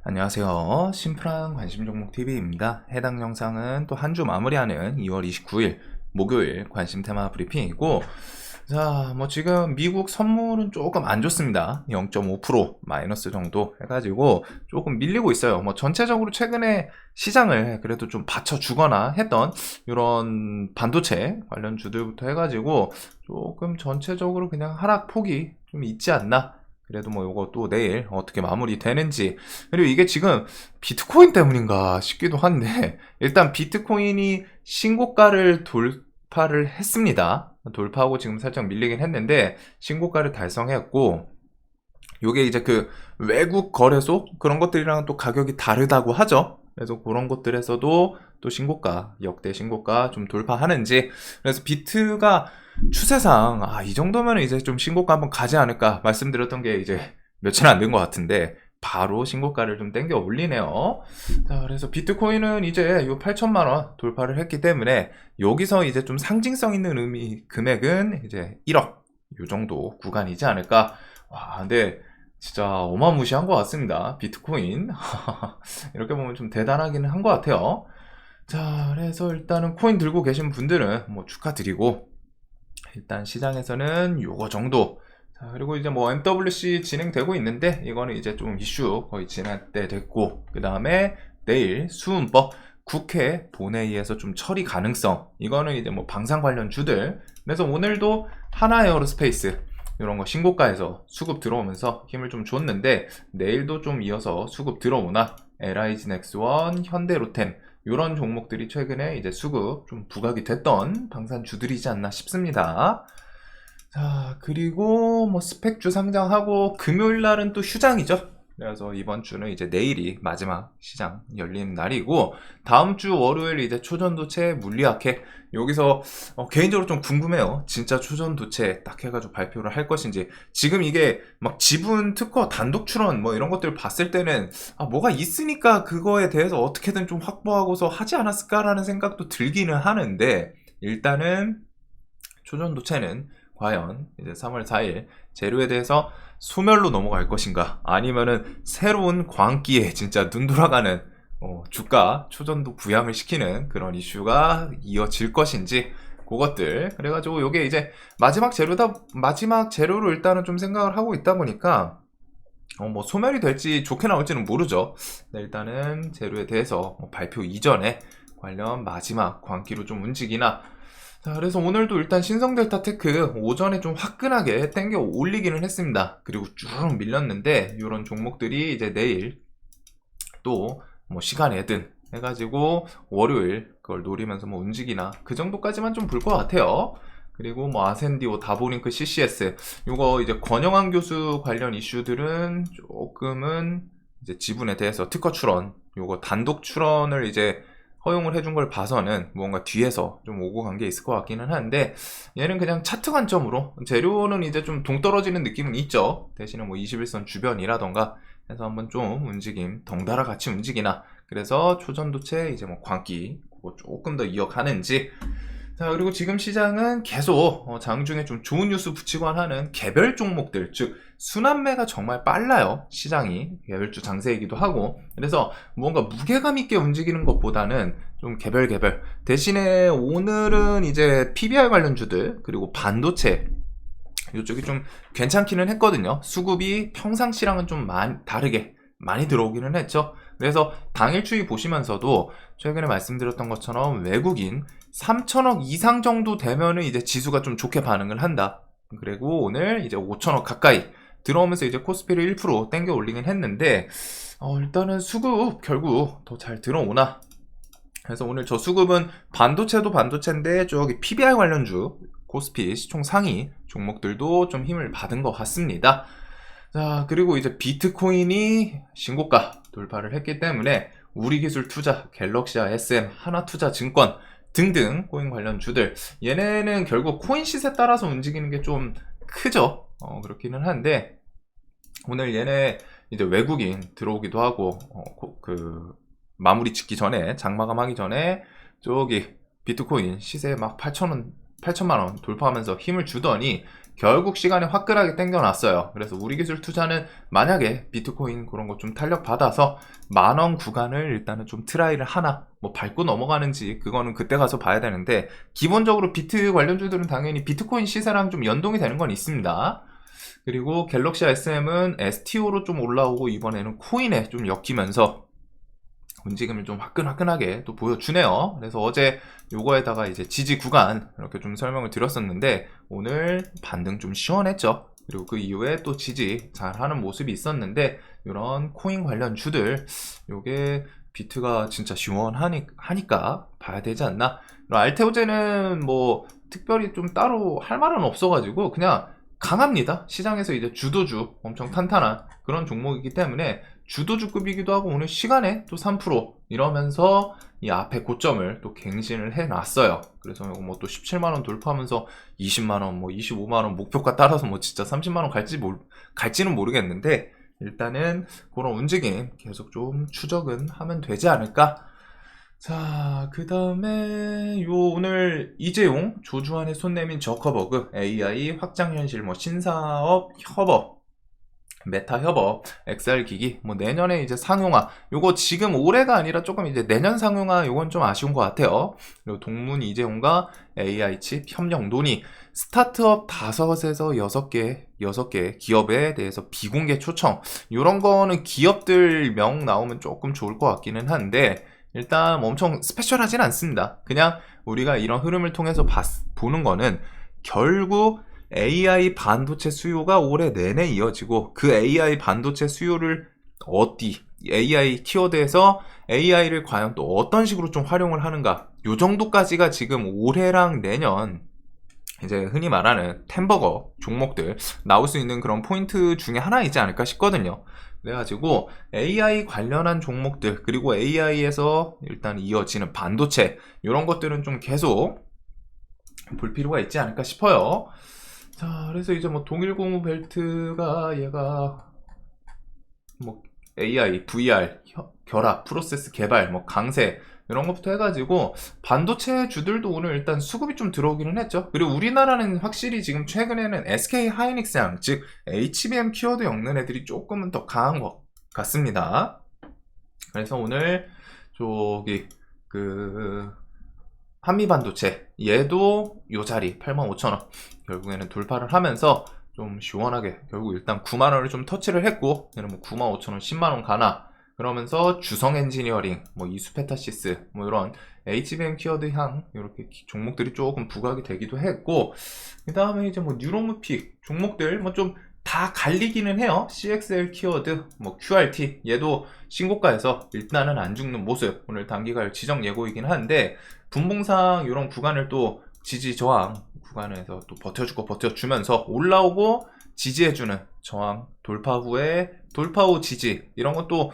안녕하세요. 심플한 관심 종목 TV입니다. 해당 영상은 또 한 주 마무리하는 2월 29일 목요일 관심 테마 브리핑이고, 자, 지금 미국 선물은 조금 안 좋습니다. 0.5% 마이너스 정도 해가지고 조금 밀리고 있어요. 전체적으로 최근에 시장을 그래도 좀 받쳐주거나 했던 이런 반도체 관련 주들부터 해가지고 조금 전체적으로 그냥 하락폭이 좀 있지 않나. 그래도 요거 또 내일 어떻게 마무리 되는지, 그리고 이게 지금 비트코인 때문인가 싶기도 한데, 일단 비트코인이 신고가를 돌파를 했습니다. 돌파하고 지금 살짝 밀리긴 했는데 신고가를 달성했고, 요게 이제 그 외국 거래소 그런 것들이랑 또 가격이 다르다고 하죠. 그래서 그런 것들에서도 또 신고가, 역대 신고가 좀 돌파하는지, 그래서 비트가 추세상 이 정도면 이제 좀 신고가 한번 가지 않을까 말씀드렸던 게 이제 며칠 안 된 것 같은데 바로 신고가를 좀 땡겨 올리네요. 자, 그래서 비트코인은 이제 요 8천만 원 돌파를 했기 때문에 여기서 이제 좀 상징성 있는 금액은 이제 1억 요 정도 구간이지 않을까. 와, 근데 진짜 어마무시한 것 같습니다. 비트코인 이렇게 보면 좀 대단하기는 한 것 같아요. 자, 그래서 일단은 코인 들고 계신 분들은 축하드리고, 일단 시장에서는 요거 정도. 자, 그리고 이제 MWC 진행되고 있는데 이거는 이제 좀 이슈 거의 지날 때 됐고, 그 다음에 내일 수은법 국회 본회의에서 좀 처리 가능성, 이거는 이제 방산 관련 주들. 그래서 오늘도 하나에어로스페이스 이런 거 신고가에서 수급 들어오면서 힘을 좀 줬는데, 내일도 좀 이어서 수급 들어오나 LIG넥스원, 현대로템 이런 종목들이 최근에 이제 수급 좀 부각이 됐던 방산주들이지 않나 싶습니다. 자, 그리고 스펙주 상장하고 금요일 날은 또 휴장이죠. 그래서 이번 주는 이제 내일이 마지막 시장 열리는 날이고, 다음 주 월요일 이제 초전도체 물리학회, 여기서 개인적으로 좀 궁금해요. 진짜 초전도체 딱 해가지고 발표를 할 것인지. 지금 이게 지분 특허 단독 출원 이런 것들 봤을 때는 뭐가 있으니까 그거에 대해서 어떻게든 좀 확보하고서 하지 않았을까라는 생각도 들기는 하는데, 일단은 초전도체는 과연 이제 3월 4일 재료에 대해서 소멸로 넘어갈 것인가, 아니면은 새로운 광기에 진짜 눈 돌아가는 주가 초전도 부양을 시키는 그런 이슈가 이어질 것인지, 그것들. 그래가지고 요게 이제 마지막 재료로 일단은 좀 생각을 하고 있다 보니까 소멸이 될지 좋게 나올지는 모르죠. 네, 일단은 재료에 대해서 발표 이전에 관련 마지막 광기로 좀 움직이나. 자, 그래서 오늘도 일단 신성델타테크 오전에 좀 화끈하게 땡겨 올리기는 했습니다. 그리고 쭉 밀렸는데, 이런 종목들이 이제 내일 또 시간에든 해가지고 월요일 그걸 노리면서 움직이나, 그 정도까지만 좀 볼 것 같아요. 그리고 아센디오, 다보링크, CCS 요거 이제 권영환 교수 관련 이슈들은 조금은 이제 지분에 대해서 특허 출원, 요거 단독 출원을 이제 허용을 해준 걸 봐서는 뭔가 뒤에서 좀 오고 간 게 있을 것 같기는 한데, 얘는 그냥 차트 관점으로 재료는 이제 좀 동떨어지는 느낌은 있죠. 대신에 21선 주변이라던가 해서 한번 좀 움직임 덩달아 같이 움직이나. 그래서 초전도체 이제 광기 그거 조금 더 이어가는지. 자, 그리고 지금 시장은 계속 장중에 좀 좋은 뉴스 붙이곤 하는 개별 종목들, 즉 순환매가 정말 빨라요. 시장이 개별주 장세이기도 하고. 그래서 뭔가 무게감 있게 움직이는 것보다는 좀 개별 대신에 오늘은 이제 PBR 관련주들 그리고 반도체 이쪽이 좀 괜찮기는 했거든요. 수급이 평상시랑은 좀 다르게 많이 들어오기는 했죠. 그래서 당일 추이 보시면서도 최근에 말씀드렸던 것처럼 외국인 3천억 이상 정도 되면은 이제 지수가 좀 좋게 반응을 한다. 그리고 오늘 이제 5천억 가까이 들어오면서 이제 코스피를 1% 땡겨 올리긴 했는데, 일단은 수급 결국 더 잘 들어오나. 그래서 오늘 저 수급은 반도체도 반도체인데 저기 PBR 관련주 코스피 시총 상위 종목들도 좀 힘을 받은 것 같습니다. 자, 그리고 이제 비트코인이 신고가 돌파를 했기 때문에 우리기술투자, 갤럭시아 SM, 하나투자증권 등등 코인 관련 주들, 얘네는 결국 코인 시세 따라서 움직이는 게 좀 크죠. 그렇기는 한데, 오늘 얘네 이제 외국인 들어오기도 하고 그 마무리 짓기 전에, 장마감하기 전에 저기 비트코인 시세 8천만 원 돌파하면서 힘을 주더니 결국 시간에 화끈하게 땡겨놨어요. 그래서 우리 기술 투자는 만약에 비트코인 그런 거 좀 탄력 받아서 10,000원 구간을 일단은 좀 트라이를 하나 뭐 밟고 넘어가는지 그거는 그때 가서 봐야 되는데, 기본적으로 비트 관련주들은 당연히 비트코인 시세랑 좀 연동이 되는 건 있습니다. 그리고 갤럭시 SM은 STO로 좀 올라오고 이번에는 코인에 좀 엮이면서 움직임을 좀 화끈화끈하게 또 보여주네요. 그래서 어제 요거에다가 이제 지지 구간 이렇게 좀 설명을 드렸었는데, 오늘 반등 좀 시원했죠. 그리고 그 이후에 또 지지 잘하는 모습이 있었는데, 이런 코인 관련 주들 요게 비트가 진짜 시원하니까 봐야 되지 않나. 알테오제는 뭐 특별히 좀 따로 할 말은 없어가지고 그냥 강합니다. 시장에서 이제 주도주 엄청 탄탄한 그런 종목이기 때문에 주도주급이기도 하고, 오늘 시간에 또 3% 이러면서 이 앞에 고점을 또 갱신을 해놨어요. 그래서 뭐 또 17만원 돌파하면서 20만원, 뭐 25만원 목표가 따라서 뭐 진짜 30만원 갈지는 모르겠는데, 일단은 그런 움직임 계속 좀 추적은 하면 되지 않을까. 자, 그 다음에 오늘 이재용 조주환의 손 내민 저커버그 AI 확장현실 뭐 신사업 협업 메타 협업 XR 기기 뭐 내년에 이제 상용화, 요거 지금 올해가 아니라 조금 이제 내년 상용화, 요건 좀 아쉬운 것 같아요. 그리고 동문 이재용과 AI 칩 협력 논의, 스타트업 5에서 6개 기업에 대해서 비공개 초청, 요런 거는 기업들 명 나오면 조금 좋을 것 같기는 한데, 일단 엄청 스페셜하진 않습니다. 그냥 우리가 이런 흐름을 통해서 보는 거는 결국 AI 반도체 수요가 올해 내내 이어지고, 그 AI 반도체 수요를 AI 키워드에서 AI를 과연 또 어떤 식으로 좀 활용을 하는가, 요 정도까지가 지금 올해랑 내년 이제 흔히 말하는 템버거 종목들 나올 수 있는 그런 포인트 중에 하나이지 않을까 싶거든요. 그래가지고 AI 관련한 종목들, 그리고 AI에서 일단 이어지는 반도체, 이런 것들은 좀 계속 볼 필요가 있지 않을까 싶어요. 자, 그래서 이제 뭐 동일고무 벨트가 얘가 뭐 AI, VR, 결합, 프로세스 개발, 뭐 강세 이런 것부터 해가지고 반도체 주들도 오늘 일단 수급이 좀 들어오기는 했죠. 그리고 우리나라는 확실히 지금 최근에는 SK 하이닉스양, 즉 HBM 키워드 엮는 애들이 조금은 더 강한 것 같습니다. 그래서 오늘 저기 한미반도체 얘도 요 자리 85,000원 결국에는 돌파를 하면서 좀 시원하게 결국 일단 9만원을 좀 터치를 했고, 얘는 뭐 95,000원 10만원 가나, 그러면서 주성 엔지니어링, 뭐 이수페타시스, 뭐 이런 HBM 키워드 향 이렇게 종목들이 조금 부각이 되기도 했고, 그 다음에 이제 뭐 뉴로무픽 종목들 뭐 좀 다 갈리기는 해요. CXL 키워드, 뭐 QRT 얘도 신고가에서 일단은 안 죽는 모습, 오늘 단기가요 지정 예고이긴 한데, 분봉상 이런 구간을 또 지지 저항 구간에서 또 버텨주면서 올라오고 지지해주는 저항 돌파 후 지지, 이런 것도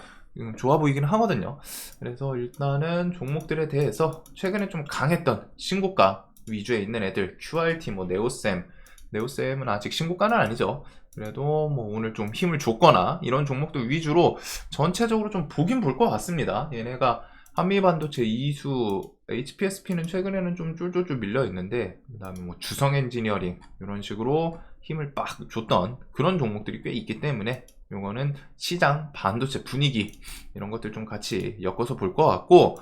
좋아 보이긴 하거든요. 그래서 일단은 종목들에 대해서 최근에 좀 강했던 신고가 위주에 있는 애들, QRT, 뭐 네오셈은 아직 신고가는 아니죠. 그래도 뭐 오늘 좀 힘을 줬거나 이런 종목들 위주로 전체적으로 좀 보긴 볼 것 같습니다. 얘네가 한미반도체 이수, HPSP는 최근에는 좀 쫄쫄쫄 밀려 있는데, 그 다음에 뭐 주성 엔지니어링 이런 식으로 힘을 빡 줬던 그런 종목들이 꽤 있기 때문에, 요거는 시장 반도체 분위기 이런 것들 좀 같이 엮어서 볼 것 같고,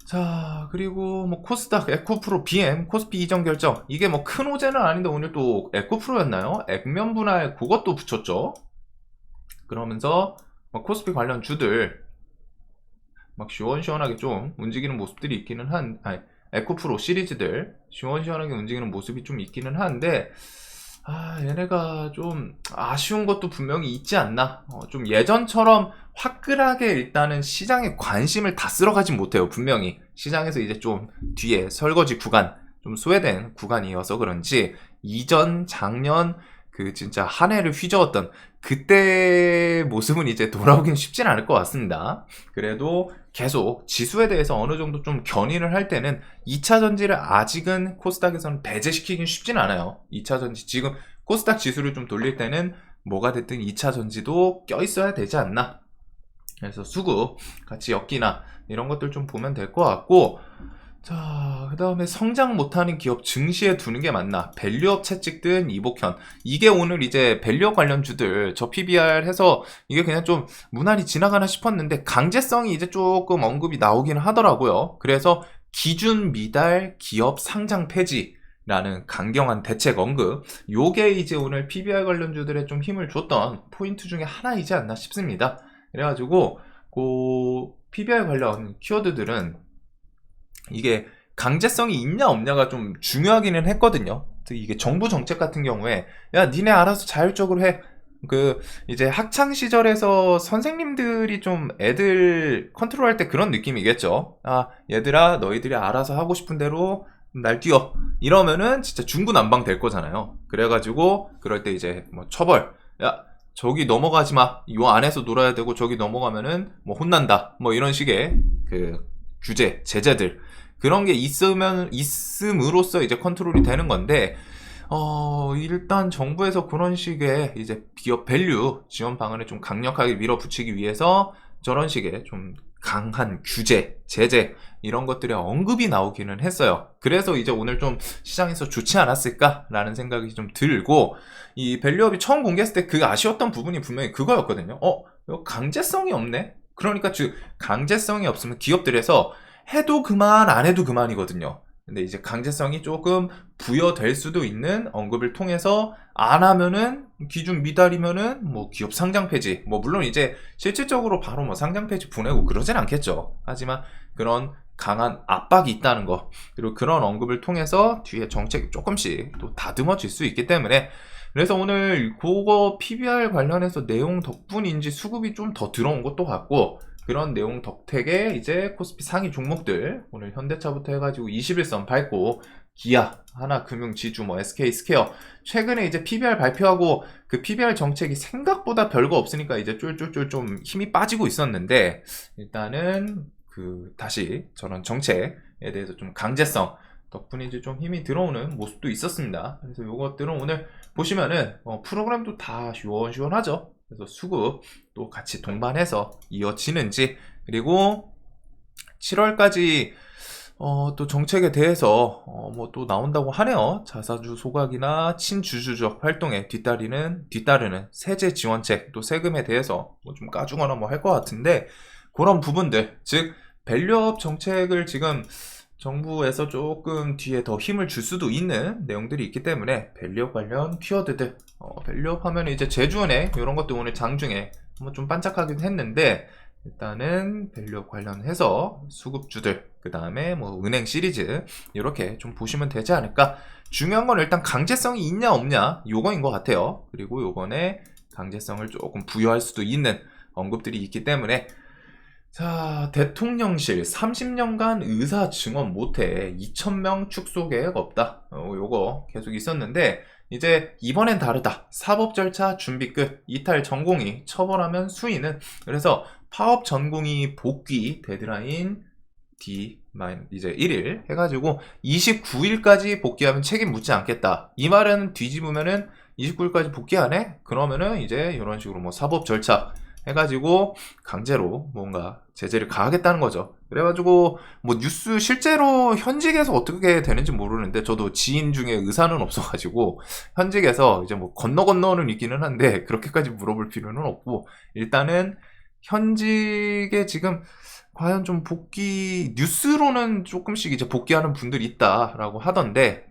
자, 그리고 뭐 코스닥, 에코프로, BM, 코스피 이전 결정, 이게 뭐 큰 호재는 아닌데 오늘 또 에코프로였나요? 액면 분할 그것도 붙였죠. 그러면서 뭐 코스피 관련 주들 막 시원시원하게 좀 움직이는 모습들이 있기는 에코프로 시리즈들 시원시원하게 움직이는 모습이 좀 있기는 한데, 얘네가 좀 아쉬운 것도 분명히 있지 않나. 좀 예전처럼 화끈하게 일단은 시장에 관심을 다 쓸어가진 못해요. 분명히 시장에서 이제 좀 뒤에 설거지 구간, 좀 소외된 구간이어서 그런지, 이전 작년 진짜 한 해를 휘저었던 그때 모습은 이제 돌아오긴 쉽진 않을 것 같습니다. 그래도 계속 지수에 대해서 어느 정도 좀 견인을 할 때는 2차 전지를 아직은 코스닥에서는 배제시키긴 쉽진 않아요. 2차 전지, 지금 코스닥 지수를 좀 돌릴 때는 뭐가 됐든 2차 전지도 껴있어야 되지 않나. 그래서 수급 같이 엮이나 이런 것들 좀 보면 될 것 같고, 자, 그 다음에 성장 못하는 기업 증시에 두는 게 맞나? 밸류업 채찍든 이복현. 이게 오늘 이제 밸류업 관련주들, 저 PBR 해서 이게 그냥 좀 무난히 지나가나 싶었는데, 강제성이 이제 조금 언급이 나오긴 하더라고요. 그래서 기준 미달 기업 상장 폐지라는 강경한 대책 언급. 요게 이제 오늘 PBR 관련주들에 좀 힘을 줬던 포인트 중에 하나이지 않나 싶습니다. 그래가지고, 그 PBR 관련 키워드들은 이게 강제성이 있냐 없냐가 좀 중요하기는 했거든요. 이게 정부 정책 같은 경우에 야 니네 알아서 자율적으로 해. 그 이제 학창 시절에서 선생님들이 좀 애들 컨트롤할 때 그런 느낌이겠죠. 아 얘들아 너희들이 알아서 하고 싶은 대로 날 뛰어 이러면은 진짜 중구난방 될 거잖아요. 그래가지고 그럴 때 이제 뭐 처벌 야 저기 넘어가지 마. 요 안에서 놀아야 되고 저기 넘어가면은 뭐 혼난다. 뭐 이런 식의 그 규제, 제재들 그런 게 있음으로써 이제 컨트롤이 되는 건데 일단 정부에서 그런 식의 이제 기업 밸류 지원 방안을 좀 강력하게 밀어붙이기 위해서 저런 식의 좀 강한 규제, 제재 이런 것들의 언급이 나오기는 했어요. 그래서 이제 오늘 좀 시장에서 좋지 않았을까라는 생각이 좀 들고 이 밸류업이 처음 공개했을 때 그 아쉬웠던 부분이 분명히 그거였거든요. 이거 강제성이 없네. 그러니까 즉 강제성이 없으면 기업들에서 해도 그만 안 해도 그만이거든요. 근데 이제 강제성이 조금 부여될 수도 있는 언급을 통해서 안 하면은 기준 미달이면은 뭐 기업 상장 폐지 뭐 물론 이제 실질적으로 바로 뭐 상장 폐지 보내고 그러진 않겠죠. 하지만 그런 강한 압박이 있다는 거 그리고 그런 언급을 통해서 뒤에 정책이 조금씩 또 다듬어질 수 있기 때문에 그래서 오늘 그거 PBR 관련해서 내용 덕분인지 수급이 좀 더 들어온 것도 같고 그런 내용 덕택에 이제 코스피 상위 종목들 오늘 현대차부터 해가지고 21선 밟고 기아, 하나금융지주, 뭐 SK스퀘어 최근에 이제 PBR 발표하고 그 PBR 정책이 생각보다 별거 없으니까 이제 쫄쫄쫄 좀 힘이 빠지고 있었는데 일단은 그 다시 저런 정책에 대해서 좀 강제성 덕분인지 좀 힘이 들어오는 모습도 있었습니다. 그래서 이것들은 오늘 보시면은 프로그램도 다 시원시원하죠. 그래서 수급 또 같이 동반해서 이어지는지 그리고 7월까지 또 정책에 대해서 뭐 또 나온다고 하네요. 자사주 소각이나 친주주적 활동에 뒤따르는 세제 지원책 또 세금에 대해서 뭐 좀 까주거나 뭐 할 것 같은데 그런 부분들 즉 밸류업 정책을 지금 정부에서 조금 뒤에 더 힘을 줄 수도 있는 내용들이 있기 때문에 밸류업 관련 키워드들 밸류업 하면 이제 제주은행 이런 것도 오늘 장중에 뭐 좀 반짝하긴 했는데 일단은 밸류업 관련해서 수급주들 그 다음에 뭐 은행 시리즈 이렇게 좀 보시면 되지 않을까. 중요한 건 일단 강제성이 있냐 없냐 요거인 것 같아요. 그리고 요번에 강제성을 조금 부여할 수도 있는 언급들이 있기 때문에 자, 대통령실 30년간 의사 증언 못해 2,000명 축소 계획 없다. 요거 계속 있었는데 이제 이번엔 다르다. 사법 절차 준비 끝. 이탈 전공의 처벌하면 수위는 그래서 파업 전공의 복귀 데드라인 이제 1일 해가지고 29일까지 복귀하면 책임 묻지 않겠다. 이 말은 뒤집으면은 29일까지 복귀 안 해? 그러면은 이제 이런 식으로 뭐 사법 절차 해가지고 강제로 뭔가 제재를 가하겠다는 거죠. 그래가지고 뭐 뉴스 실제로 현직에서 어떻게 되는지 모르는데 저도 지인 중에 의사는 없어가지고 현직에서 이제 뭐 건너는 있기는 한데 그렇게까지 물어볼 필요는 없고 일단은 현직에 지금 과연 좀 복귀 뉴스로는 조금씩 이제 복귀하는 분들이 있다라고 하던데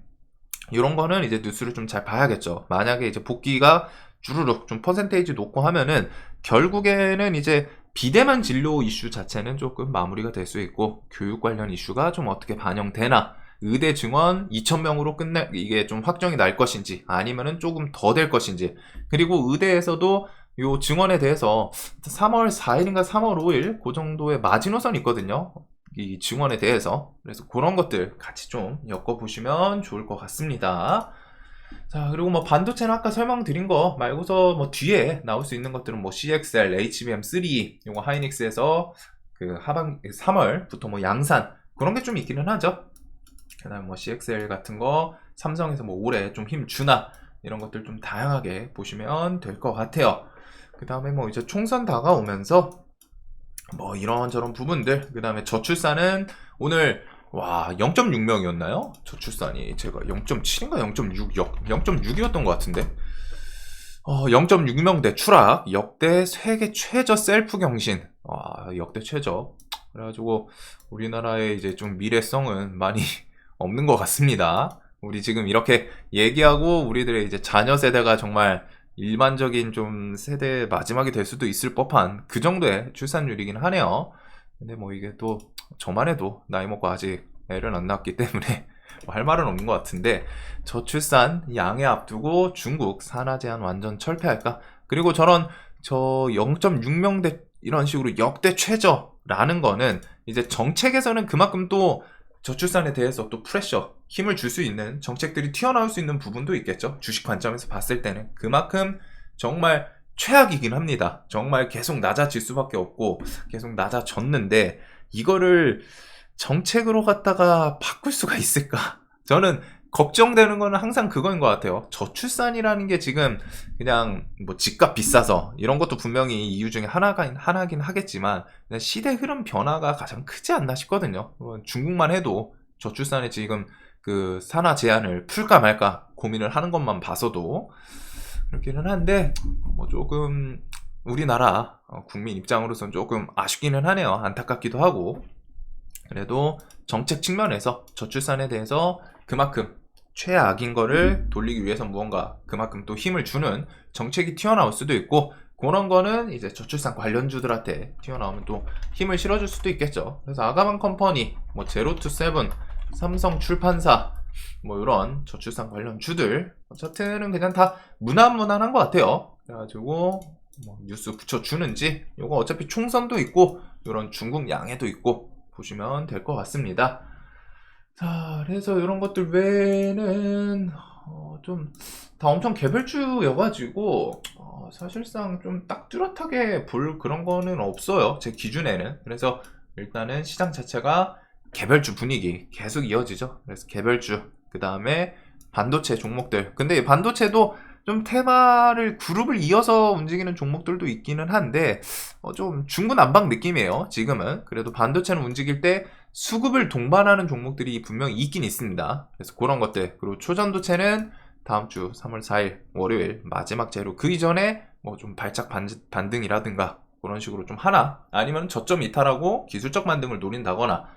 이런 거는 이제 뉴스를 좀 잘 봐야겠죠. 만약에 이제 복귀가 주르륵 좀 퍼센테이지 높고 하면은 결국에는 이제 비대면 진료 이슈 자체는 조금 마무리가 될 수 있고 교육 관련 이슈가 좀 어떻게 반영되나 의대 증원 2,000명으로 이게 좀 확정이 날 것인지 아니면은 조금 더 될 것인지 그리고 의대에서도 요 증원에 대해서 3월 4일인가 3월 5일 그 정도의 마지노선이 있거든요. 이 증원에 대해서 그래서 그런 것들 같이 좀 엮어보시면 좋을 것 같습니다. 자 그리고 뭐 반도체는 아까 설명드린 거 말고서 뭐 뒤에 나올 수 있는 것들은 뭐 CXL, HBM3 요거 하이닉스에서 그 하반 3월부터 뭐 양산 그런 게 좀 있기는 하죠. 그 다음에 뭐 CXL 같은 거 삼성에서 뭐 올해 좀 힘 주나 이런 것들 좀 다양하게 보시면 될 것 같아요. 그 다음에 뭐 이제 총선 다가오면서 뭐 이런저런 부분들 그 다음에 저출산은 오늘 와, 0.6명이었나요? 저출산이 제가 0.7인가 0.6이었던 것 같은데 0.6명대 추락, 역대 세계 최저 셀프 경신. 역대 최저. 그래가지고 우리나라의 이제 좀 미래성은 많이 없는 것 같습니다. 우리 지금 이렇게 얘기하고 우리들의 이제 자녀 세대가 정말 일반적인 좀 세대 마지막이 될 수도 있을 법한 그 정도의 출산율이긴 하네요. 근데 뭐 이게 또 저만 해도 나이 먹고 아직 애를 안 낳았기 때문에 할 말은 없는 것 같은데, 저출산 양해 앞두고 중국 산하 제한 완전 철폐할까? 그리고 저런 저 0.6명대 이런 식으로 역대 최저라는 거는 이제 정책에서는 그만큼 또 저출산에 대해서 또 프레셔, 힘을 줄 수 있는 정책들이 튀어나올 수 있는 부분도 있겠죠. 주식 관점에서 봤을 때는 그만큼 정말 최악이긴 합니다. 정말 계속 낮아질 수밖에 없고 계속 낮아졌는데 이거를 정책으로 갖다가 바꿀 수가 있을까? 저는 걱정되는 거는 항상 그거인 것 같아요. 저출산이라는 게 지금 그냥 뭐 집값 비싸서 이런 것도 분명히 이유 중에 하나긴 하겠지만 시대 흐름 변화가 가장 크지 않나 싶거든요. 중국만 해도 저출산에 지금 그 산하 제한을 풀까 말까 고민을 하는 것만 봐서도 그렇기는 한데 뭐 조금 우리나라 국민 입장으로선 조금 아쉽기는 하네요. 안타깝기도 하고. 그래도 정책 측면에서 저출산에 대해서 그만큼 최악인 거를 돌리기 위해서 무언가 그만큼 또 힘을 주는 정책이 튀어나올 수도 있고, 그런 거는 이제 저출산 관련주들한테 튀어나오면 또 힘을 실어줄 수도 있겠죠. 그래서 아가만 컴퍼니, 뭐 제로투세븐, 삼성 출판사, 뭐 이런 저출산 관련주들 차트는 그냥 다 무난무난한 것 같아요. 그래가지고 뭐 뉴스 붙여주는지, 요거 어차피 총선도 있고 이런 중국 양해도 있고 보시면 될 것 같습니다. 자, 그래서 이런 것들 외에는 좀 다 엄청 개별주여가지고 사실상 좀 딱 뚜렷하게 볼 그런 거는 없어요, 제 기준에는. 그래서 일단은 시장 자체가 개별주 분위기 계속 이어지죠. 그래서 개별주, 그 다음에 반도체 종목들. 근데 반도체도 좀 테마를 그룹을 이어서 움직이는 종목들도 있기는 한데 좀 중구난방 느낌이에요 지금은. 그래도 반도체는 움직일 때 수급을 동반하는 종목들이 분명히 있긴 있습니다. 그래서 그런 것들. 그리고 초전도체는 다음 주 3월 4일 월요일 마지막 재료, 그 이전에 뭐 좀 발작 반등이라든가 그런 식으로 좀 하나, 아니면 저점 이탈하고 기술적 반등을 노린다거나,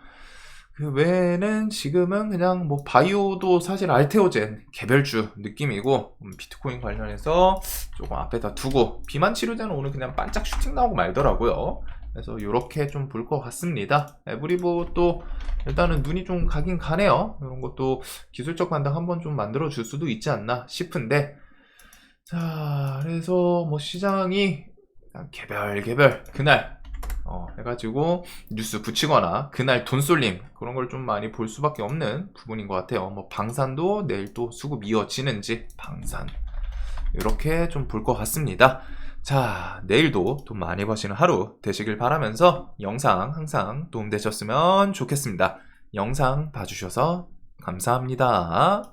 그 외에는 지금은 그냥 뭐 바이오도 사실 알테오젠 개별주 느낌이고, 비트코인 관련해서 조금 앞에다 두고, 비만 치료제는 오늘 그냥 반짝 슈팅 나오고 말더라고요. 그래서 이렇게 좀 볼 것 같습니다. 에브리보 또 일단은 눈이 좀 가긴 가네요. 이런 것도 기술적 반등 한번 좀 만들어 줄 수도 있지 않나 싶은데, 자, 그래서 뭐 시장이 개별 그날 해가지고 뉴스 붙이거나 그날 돈 쏠림, 그런 걸 좀 많이 볼 수밖에 없는 부분인 것 같아요. 뭐 방산도 내일 또 수급 이어지는지, 방산 이렇게 좀 볼 것 같습니다. 자, 내일도 돈 많이 버시는 하루 되시길 바라면서 영상 항상 도움되셨으면 좋겠습니다. 영상 봐주셔서 감사합니다.